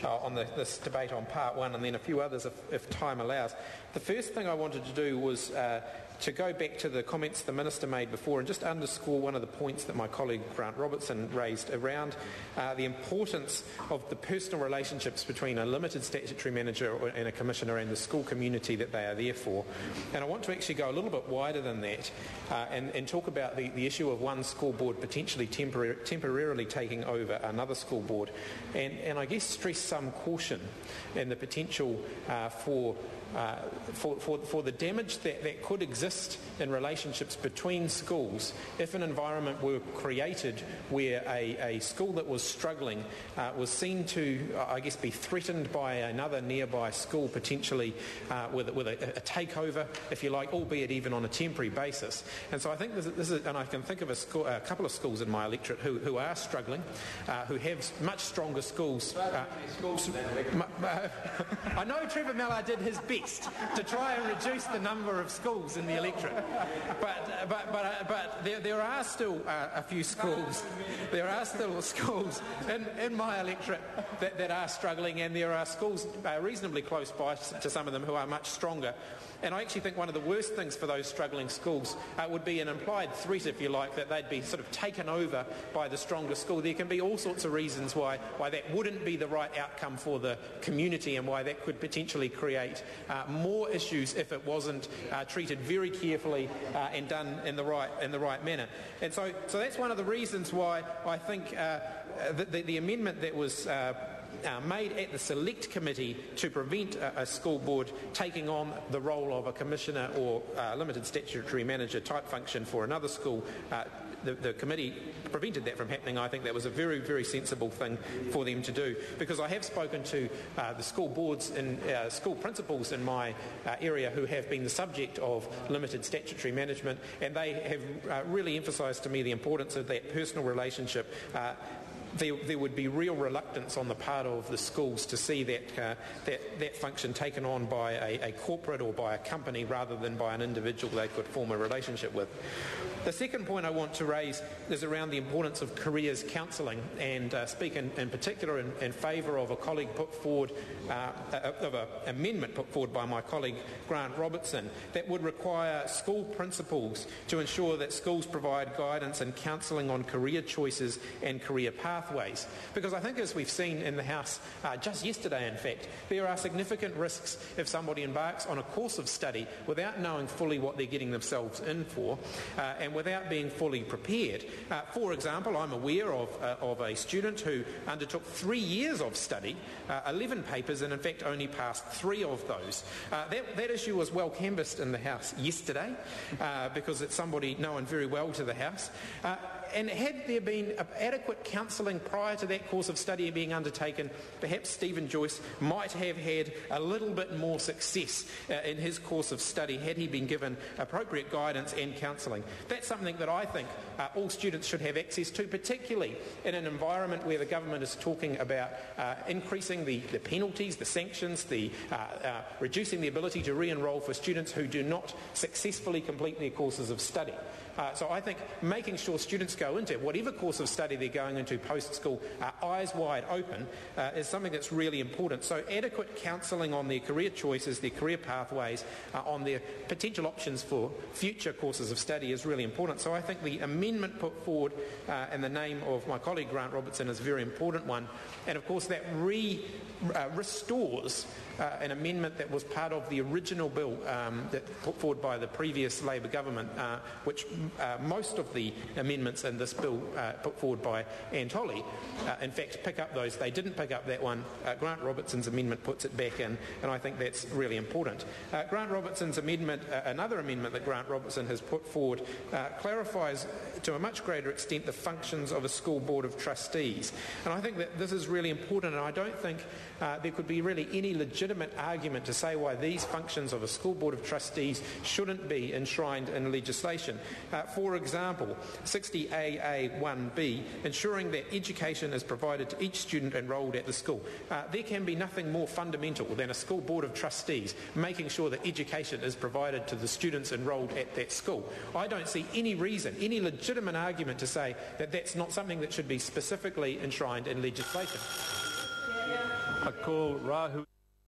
on this debate on part one, and then a few others if time allows. The first thing I wanted to do was to go back to the comments the Minister made before and just underscore one of the points that my colleague Grant Robertson raised around the importance of the personal relationships between a limited statutory manager and a commissioner and the school community that they are there for. And I want to actually go a little bit wider than that and talk about the issue of one school board potentially temporarily taking over another school board, and I guess stress some caution in the potential for the damage that could exist in relationships between schools if an environment were created where a school that was struggling was seen to, I guess, be threatened by another nearby school potentially with a takeover, if you like, albeit even on a temporary basis. And so I think this is, and I can think of a couple of schools in my electorate who are struggling, who have much stronger schools. I know Trevor Mallard did his best to try and reduce the number of schools in the electorate, but there are still a few schools. There are still schools in my electorate that are struggling, and there are schools reasonably close by to some of them who are much stronger. And I actually think one of the worst things for those struggling schools would be an implied threat, if you like, that they'd be sort of taken over by the stronger school. There can be all sorts of reasons why that wouldn't be the right outcome for the community, and why that could potentially create more issues if it wasn't treated very carefully and done in the right manner. And so that's one of the reasons why I think the amendment that was made at the Select Committee to prevent a school board taking on the role of a commissioner or limited statutory manager type function for another school, the committee prevented that from happening. I think that was a very, very sensible thing for them to do, because I have spoken to the school boards and school principals in my area who have been the subject of limited statutory management, and they have really emphasised to me the importance of that personal relationship. There would be real reluctance on the part of the schools to see that function taken on by a corporate or by a company rather than by an individual they could form a relationship with. The second point I want to raise is around the importance of careers counselling, and speak in particular in favour of a colleague put forward, of an amendment put forward by my colleague Grant Robertson, that would require school principals to ensure that schools provide guidance and counselling on career choices and career pathways. Because I think, as we've seen in the House just yesterday, in fact, there are significant risks if somebody embarks on a course of study without knowing fully what they're getting themselves in for, and without being fully prepared. For example, I'm aware of a student who undertook 3 years of study, 11 papers, and in fact only passed 3 of those. That issue was well canvassed in the House yesterday, because it's somebody known very well to the House. And had there been adequate counselling prior to that course of study being undertaken, perhaps Stephen Joyce might have had a little bit more success in his course of study had he been given appropriate guidance and counselling. That's something that I think all students should have access to, particularly in an environment where the government is talking about increasing the penalties, the sanctions, reducing the ability to re-enrol for students who do not successfully complete their courses of study. So I think making sure students go into whatever course of study they're going into post-school eyes wide open is something that's really important. So adequate counselling on their career choices, their career pathways, on their potential options for future courses of study is really important. So I think the amendment put forward in the name of my colleague Grant Robertson is a very important one. And of course that restores an amendment that was part of the original bill that put forward by the previous Labor government, which most of the amendments in this bill put forward by Anne Tolley, in fact, pick up those. They didn't pick up that one. Grant Robertson's amendment puts it back in, and I think that's really important. Grant Robertson's amendment, another amendment that Grant Robertson has put forward, clarifies to a much greater extent the functions of a school board of trustees. And I think that this is really important, and I don't think there could be really any legitimate argument to say why these functions of a school board of trustees shouldn't be enshrined in legislation. For example, 60AA1B, ensuring that education is provided to each student enrolled at the school. There can be nothing more fundamental than a school board of trustees making sure that education is provided to the students enrolled at that school. I don't see any reason, any legitimate argument to say that that's not something that should be specifically enshrined in legislation. I call Rahu.